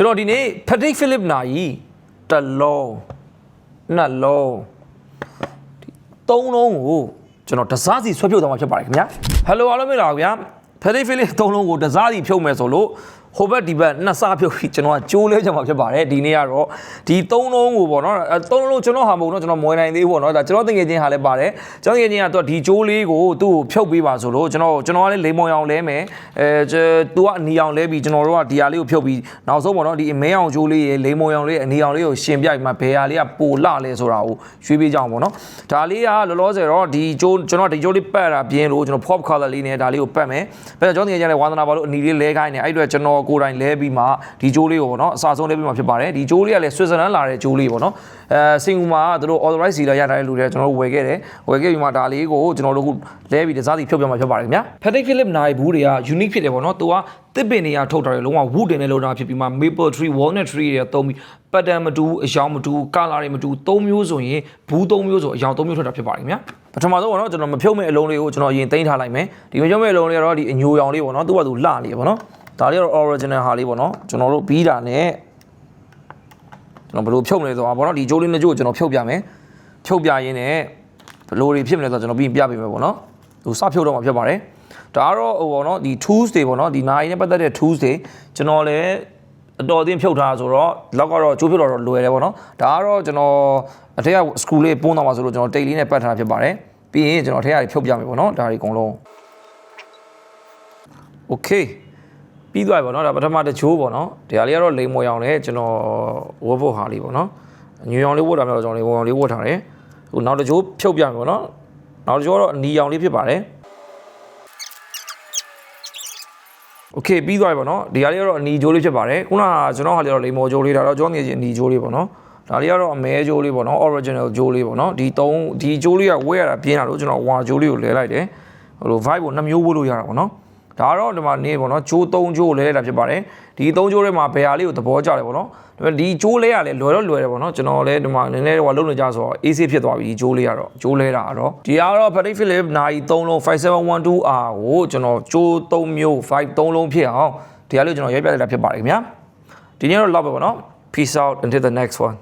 ကျွန်တော်ဒီနေ့ Patek Philippe နိုင်တစ်လုံးနှစ်လုံးသုံးလုံးကိုကျွန်တော်တစားစီဆွဲဖြုတ်သွားမှာဖြစ်ပါတယ်ခင်ဗျာ Hello အားလုံးမင်္ဂလာပါခင်ဗျာ Patek Philippe သုံးလုံးကိုတစားစီဖြုတ်မယ်ဆိုလို့ဟိုဘက်ဒီဘက်နှစ်စားဖြုတ်ပြီးကျွန်တော်ကကျိုးလဲကြမှာဖြစ်ပါတယ်ဒီနေ့ကတော့ဒီသုံးလုံးကိုပေါ့နော်သုံးလုံးကျွန်တော်ဟာမဟုတ်တော့ကျွန်တော်မွေးနိုင်သေးဘူးပေါ့နော်ဒါကျွန်တော်တငယ်ချင်းဟာလည်းပါတယ်ကျွန်တော်တငယ်ချင်းကတော့ဒီကျိုးလေးကိုသူ့ကိုဖြုတ်ပေးပါဆိုလို့ကျွန်တော်ကလည်းလိမ္မော်အောင်လဲမယ်သူကအနီအောင်လဲပြီးကျွန်တော်တို့ကဒီဟာလေးကိုဖြုတ်ပြီးနောက်ဆုံးပေါ့နော်ဒီအမဲအောင်ကျိုးလေးရေလိမ္မော်အောင်လေးအနီအောင်လေးကိုရှင်ပြပြီးမှဘယ်ဟာလေးကပိုလှလဲဆိုတာကိုရွှေ့ပေးကြအောင်ပေါ့နော်ဒါလေးကလောလောဆယ်တော့ဒီကျိုးကျွန်တော်ဒီကျိုးလေးပတ်တာပြင်းလို့ကျွန်တော် pop color လေးနဲ့ဒါလေးကိုပတ်မယ်ပြီးတော့ကျွန်တော်တငယ်ချင်းလည်းဝါသနာပါလို့အနီလေးလဲခိုင်းနေအဲ့အတွက်ကျွန်တော်ကိုယ်တိုင်လဲပြီးမှဒီကျိုးလေးကိုပေါ့နော်အစားဆုံးလဲပြီးမှဖြစ်ပါတယ်ဒီကျိုးလေးကလည်းဆွစ်ဇာလန်လာတဲ့ကျိုးလေးပေါ့နော်စင်ကူမှာသူတို့ authorize စီလာရထားတဲ့လူတွေကျွန်တော်တို့ဝယ်ခဲ့တယ်ဝယ်ခဲ့ပြီးမှဒါလေးကိုကျွန်တော်တို့လဲပြီးတစားစီဖြုတ်ပြမှာဖြစ်ပါတယ်ခင်ဗျာ Patek Philippe နိုင်ဘူးတွေက unique ဖြစ်တယ်ပေါ့နော်သူကတစ်ပင်တွေကထုတ်တာတွေလုံးဝ wood တင်နဲ့လုပ်တာဖြစ်ပြီးမှ maple tree walnut tree တွေသုံးပြီး pattern မတူအရောင်မတူ color တွေမတူ၃မျိုးဆိုရင်ဘူး၃မျိုးဆိုအရောင်၃မျိုးထွက်တာဖြစ်ပါတယ်ခင်ဗျာပထမဆုံးပေါ့နော်ကျွန်တော်မဖြုတ်မဲ့အလုံးလေးကိုကျွန်တော်အရင်သိမ်းထားလိုက်မယ်ဒီမဖြုတ်မဲ့အလုံးလေးကတော့ဒီအညိုရောင်လေးပေါ့နော်သူကသူလှနေပေါ့နော်ဒါလေးကတော့ original ဟာလေးပေါ့နော်ကျွန်တော်တို့ပြီးတာနဲ့ကျွန်တော်ဘယ်လိုဖြုတ်မလဲဆိုတာပေါ့နော်ဒီကျိုးလေးနှစ်ကျိုးကိုကျွန်တော်ဖြုတ်ပြမယ်ဖြုတ်ပြရင်းနဲ့ဘယ်လိုတွေဖြစ်မလဲဆိုတော့ကျွန်တော်ပြီးပြပေးမယ်ပေါ့နော်သူစဖြုတ်တော့မှာဖြစ်ပါတယ်ဒါကတော့ဟိုပေါ့နော်ဒီ tools တွေပေါ့နော်ဒီနိုင်နဲ့ပတ်သက်တဲ့ tools တွေကျွန်တော်လည်းအတော်အသင်းဖြုတ်ထားဆိုတော့လောက်ကတော့ကျိုးဖြုတ်တော့လွယ်တယ်ပေါ့နော်ဒါကတော့ကျွန်တော်အထက်က screw လေးပုံးတော့မှာဆိုလို့ကျွန်တော်တိတ်လေးနဲ့ပတ်ထားဖြစ်ပါတယ်ပြီးရင်ကျွန်တော်အထက်ကဖြုတ်ပြမယ်ပေါ့နော်ဒါတွေအကုန်လုံး okayပြီးသွားပြီပေါ့နော်ဒါပထမတစ်ချိုးပေါ့နော်ဒီဟာလေးကတော့လိမ်မော်ရောင်လဲကျွန်တော်ဝတ်ဖို့ဟာလေးပေါ့နော်ညူရောင်လေးဝတ်တာမျိုးကျွန်တော်လိမ်မော်ရောင်လေးဝတ်ထားတယ်ဟိုနောက်တစ်ချိုးဖြုတ်ပြမယ်ပေါ့နော်နောက်တစ်ချိုးကတော့အနီရောင်လေးဖြစ်ပါတယ်โอเคပြီးသွားပြီပေါ့နော်ဒီဟာလေးကတော့အနီချိုးလေးဖြစ်ပါတယ်ခုနကကျွန်တော်ဟာလေးတော့လိမ်မော်ချိုးလေးဒါတော့ကျွန်တော်ငယ်ချင်းအနီချိုးလေးပေါ့နော်ဒါလေးကတော့အမဲချိုးလေးပေါ့နော် original ချိုးလေးပေါ့နော်ဒီချိုးလေးကဝဲရတာပြင်းတာလို့ကျွန်တော်ဝါချိုးလေးကိုလဲလိုက်တယ်ဟိုလို vibe ကို2မျိုးဝတ်လို့ရတာပေါ့နော်ဒါတော့ဒီမှာနေပေါ့နော်ကျိုး3ကျိုးလဲလိုက်တာဖြစ်ပါတယ်ဒီ3ကျိုးထဲမှာဘယ်ဟာလေးကိုသဘောကျတယ်ပေါ့နော်ဒီကျိုးလဲရလဲလွယ်တော့လွယ်တယ်ပေါ့နော်ကျွန်တော်လည်းဒီမှာနည်းနည်းဟိုလုံနေကြဆိုတော့ AC ဖြစ်သွားပြီဒီကျိုးလေးကတော့ကျိုးလဲတာကတော့ဒီကတော့ Patek Philippe နိုင်3လုံး 5712R ကိုကျွန်တော်ကျိုး3မျိုး5 3လုံးဖြစ်အောင်ဒီဟာလေးကျွန်တော်ရိုက်ပြလိုက်တာဖြစ်ပါတယ်ခင်ဗျာဒီနေ့တော့လောက်ပဲပေါ့နော် peace out until the next one